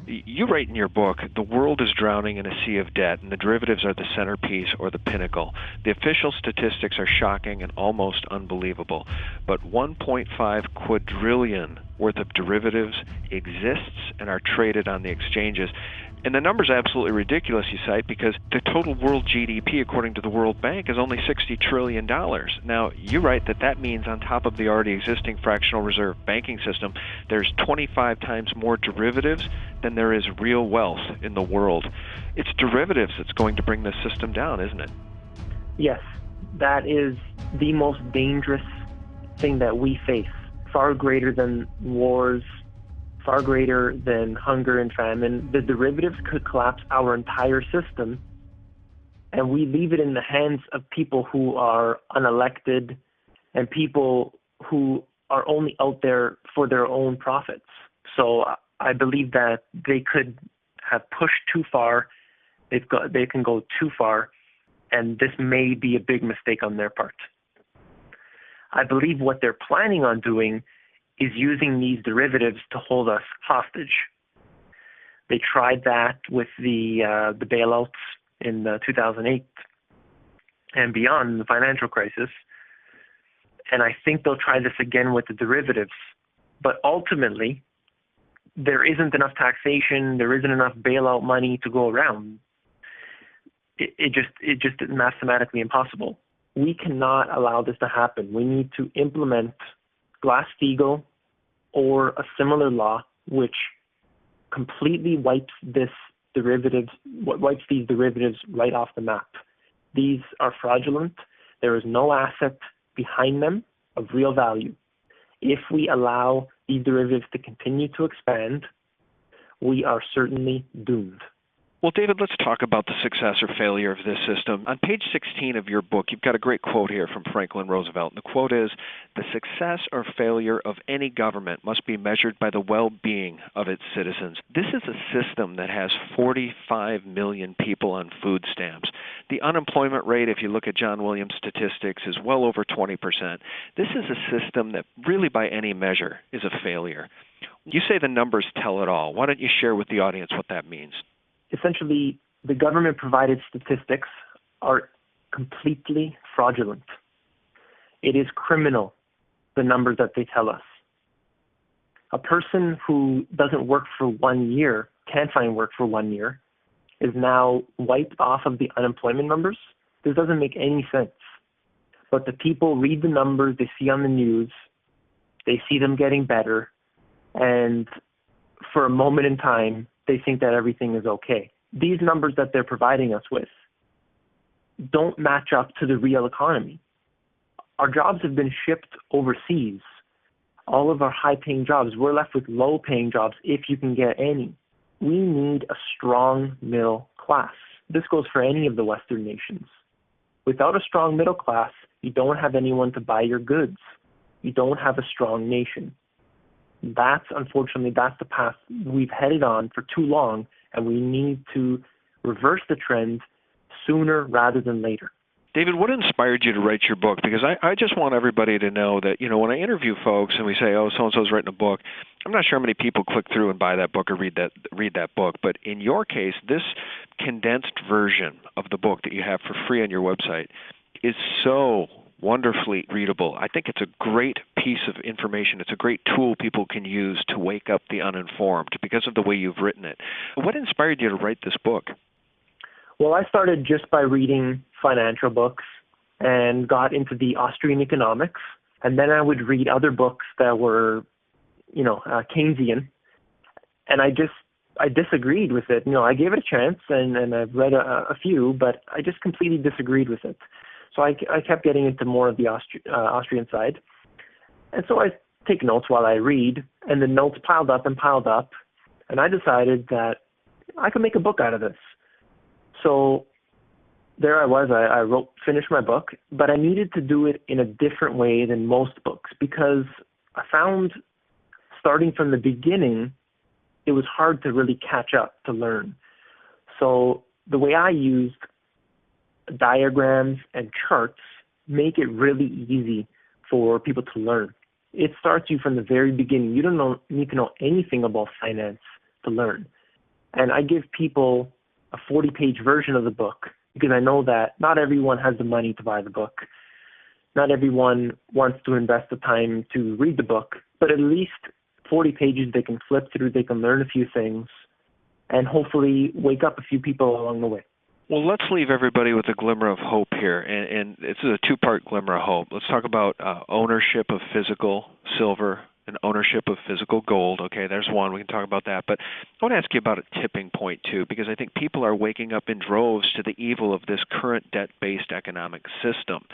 You write in your book, the world is drowning in a sea of debt, and the derivatives are the centerpiece or the pinnacle. The official statistics are shocking and almost unbelievable, but 1.5 quadrillion worth of derivatives exists and are traded on the exchanges. And the number's absolutely ridiculous, you cite, because the total world GDP, according to the World Bank, is only $60 trillion. Now, you write that that means on top of the already existing fractional reserve banking system, there's 25 times more derivatives than there is real wealth in the world. It's derivatives that's going to bring this system down, isn't it? Yes, that is the most dangerous thing that we face, far greater than wars, far greater than hunger and famine. The derivatives could collapse our entire system, and we leave it in the hands of people who are unelected and people who are only out there for their own profits. So I believe that they could have pushed too far. They can go too far, and this may be a big mistake on their part. I believe what they're planning on doing is using these derivatives to hold us hostage. They tried that with the bailouts in 2008 and beyond, the financial crisis. And I think they'll try this again with the derivatives. But ultimately, there isn't enough taxation, there isn't enough bailout money to go around. It just is mathematically impossible. We cannot allow this to happen. We need to implement Glass-Steagall or a similar law which completely wipes these derivatives right off the map. These are fraudulent. There is no asset behind them of real value. If we allow these derivatives to continue to expand, we are certainly doomed. Well, David, let's talk about the success or failure of this system. On page 16 of your book, you've got a great quote here from Franklin Roosevelt. And the quote is, "The success or failure of any government must be measured by the well-being of its citizens." This is a system that has 45 million people on food stamps. The unemployment rate, if you look at John Williams' statistics, is well over 20%. This is a system that really by any measure is a failure. You say the numbers tell it all. Why don't you share with the audience what that means? Essentially, the government-provided statistics are completely fraudulent. It is criminal, the numbers that they tell us. A person who doesn't work for 1 year, can't find work for 1 year, is now wiped off of the unemployment numbers. This doesn't make any sense. But the people read the numbers, they see on the news, they see them getting better, and for a moment in time, they think that everything is okay. These numbers that they're providing us with don't match up to the real economy. Our jobs have been shipped overseas. All of our high-paying jobs, we're left with low-paying jobs if you can get any. We need a strong middle class. This goes for any of the Western nations. Without a strong middle class, you don't have anyone to buy your goods. You don't have a strong nation. Unfortunately, that's the path we've headed on for too long, and we need to reverse the trend sooner rather than later. David, what inspired you to write your book? Because I just want everybody to know that, when I interview folks and we say, oh, so-and-so's written a book, I'm not sure how many people click through and buy that book or read that book. But in your case, this condensed version of the book that you have for free on your website is so wonderfully readable. I think it's a great piece of information. It's a great tool people can use to wake up the uninformed because of the way you've written it. What inspired you to write this book? Well, I started just by reading financial books and got into the Austrian economics. And then I would read other books that were, Keynesian. And I disagreed with it. I gave it a chance and I've read a few, but I just completely disagreed with it. So I kept getting into more of the Austrian side. And so I take notes while I read, and the notes piled up, and I decided that I could make a book out of this. So there I was. I finished my book, but I needed to do it in a different way than most books because I found starting from the beginning, it was hard to really catch up to learn. So the way I used diagrams and charts make it really easy for people to learn. It starts you from the very beginning. You don't need to know anything about finance to learn. And I give people a 40-page version of the book because I know that not everyone has the money to buy the book. Not everyone wants to invest the time to read the book, but at least 40 pages they can flip through, they can learn a few things, and hopefully wake up a few people along the way. Well, let's leave everybody with a glimmer of hope here, and it's a two-part glimmer of hope. Let's talk about ownership of physical silver and ownership of physical gold. Okay, there's one. We can talk about that. But I want to ask you about a tipping point, too, because I think people are waking up in droves to the evil of this current debt-based economic system.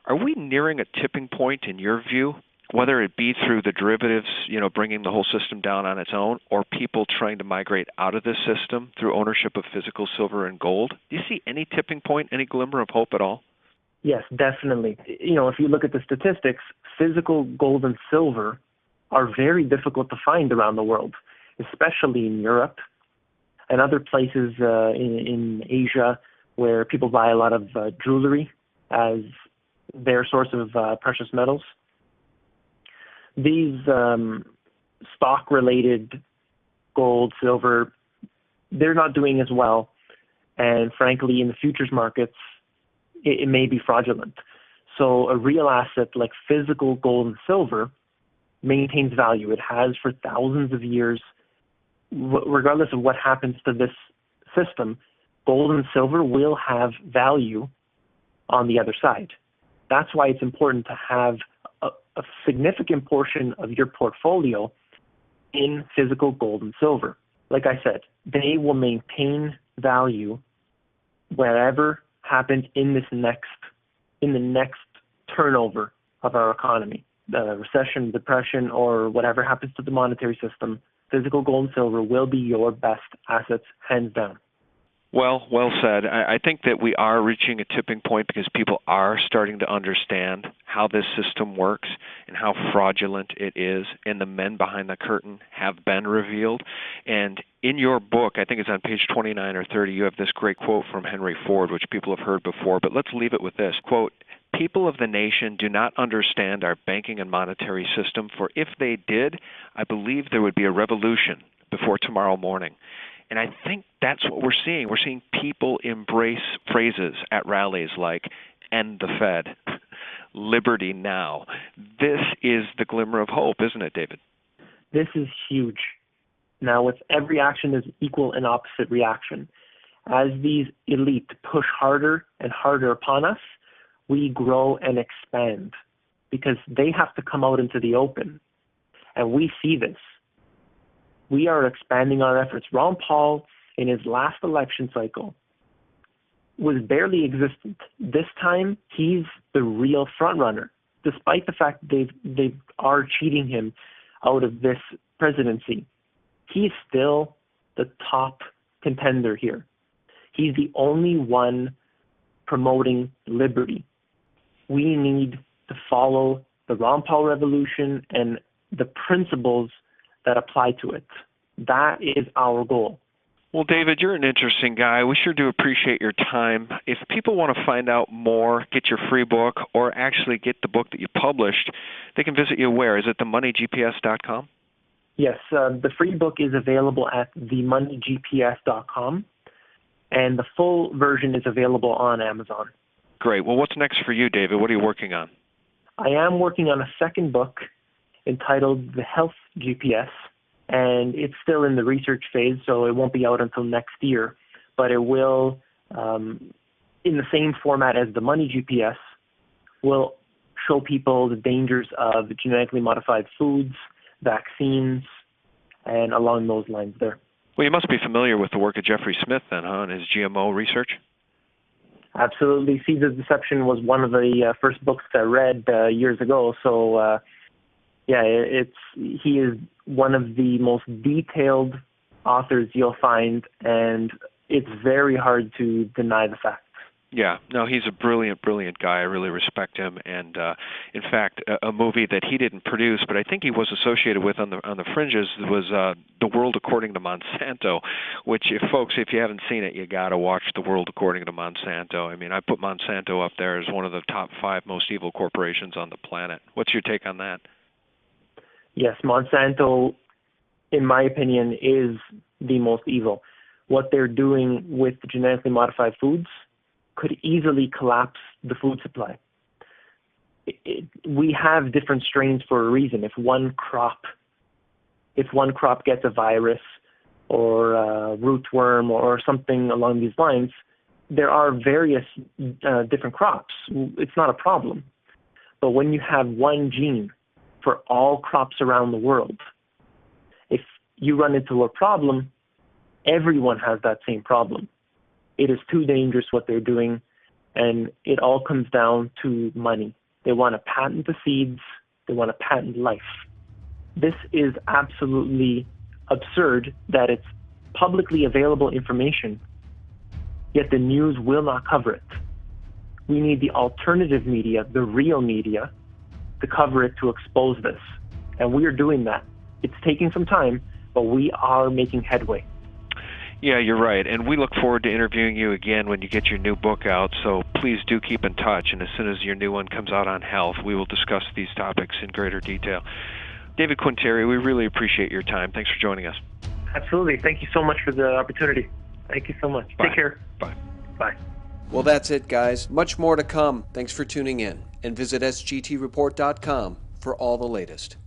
Are we nearing a tipping point, in your view, whether it be through the derivatives, bringing the whole system down on its own, or people trying to migrate out of this system through ownership of physical silver and gold? Do you see any tipping point, any glimmer of hope at all? Yes, definitely. If you look at the statistics, physical gold and silver are very difficult to find around the world, especially in Europe and other places in Asia where people buy a lot of jewelry as their source of precious metals. These stock-related gold, silver, they're not doing as well. And frankly, in the futures markets, it may be fraudulent. So a real asset like physical gold and silver maintains value. It has for thousands of years. Regardless of what happens to this system, gold and silver will have value on the other side. That's why it's important to have a significant portion of your portfolio in physical gold and silver. Like I said, they will maintain value wherever happens in the next turnover of our economy, the recession, depression, or whatever happens to the monetary system. Physical gold and silver will be your best assets, hands down. Well said. I think that we are reaching a tipping point because people are starting to understand how this system works and how fraudulent it is, and the men behind the curtain have been revealed. And in your book, I think it's on page 29 or 30, you have this great quote from Henry Ford, which people have heard before, but let's leave it with this. Quote, "People of the nation do not understand our banking and monetary system, for if they did, I believe there would be a revolution before tomorrow morning." And I think that's what we're seeing. We're seeing people embrace phrases at rallies like "end the Fed," "liberty now." This is the glimmer of hope, isn't it, David? This is huge. Now, with every action, there's equal and opposite reaction. As these elite push harder and harder upon us, we grow and expand because they have to come out into the open. And we see this. We are expanding our efforts. Ron Paul, in his last election cycle, was barely existent. This time, he's the real front runner, despite the fact they are cheating him out of this presidency. He's still the top contender here. He's the only one promoting liberty. We need to follow the Ron Paul revolution and the principles that apply to it. That is our goal. Well, David, you're an interesting guy. We sure do appreciate your time. If people want to find out more, get your free book, or actually get the book that you published, they can visit you where? Is it themoneygps.com? Yes, the free book is available at themoneygps.com, and the full version is available on Amazon. Great. Well, what's next for you, David? What are you working on? I am working on a second book entitled The Health GPS, and it's still in the research phase, so it won't be out until next year. But it will, in the same format as the Money GPS, will show people the dangers of genetically modified foods, vaccines, and along those lines there. Well, you must be familiar with the work of Jeffrey Smith then, huh, and his GMO research? Absolutely. Seeds of Deception was one of the first books I read years ago, so he is one of the most detailed authors you'll find, and it's very hard to deny the facts. Yeah, no, he's a brilliant, brilliant guy. I really respect him. And in fact, a movie that he didn't produce, but I think he was associated with on the fringes, was The World According to Monsanto. Which, if you haven't seen it, you got to watch The World According to Monsanto. I mean, I put Monsanto up there as one of the top 5 most evil corporations on the planet. What's your take on that? Yes, Monsanto, in my opinion, is the most evil. what they're doing with genetically modified foods could easily collapse the food supply. We have different strains for a reason. If one crop gets a virus or a rootworm or something along these lines, there are various different crops. It's not a problem. But when you have one gene for all crops around the world, if you run into a problem, everyone has that same problem. It is too dangerous what they're doing, and it all comes down to money. They want to patent the seeds. They want to patent life. This is absolutely absurd that it's publicly available information, yet the news will not cover it. We need the alternative media, the real media, to cover it, to expose this. And we are doing that. It's taking some time, but we are making headway. Yeah, you're right. And we look forward to interviewing you again when you get your new book out. So please do keep in touch. And as soon as your new one comes out on health, we will discuss these topics in greater detail. David Quinteri, we really appreciate your time. Thanks for joining us. Absolutely. Thank you so much for the opportunity. Thank you so much. Bye. Take care. Bye. Bye. Well, that's it, guys. Much more to come. Thanks for tuning in. And visit sgtreport.com for all the latest.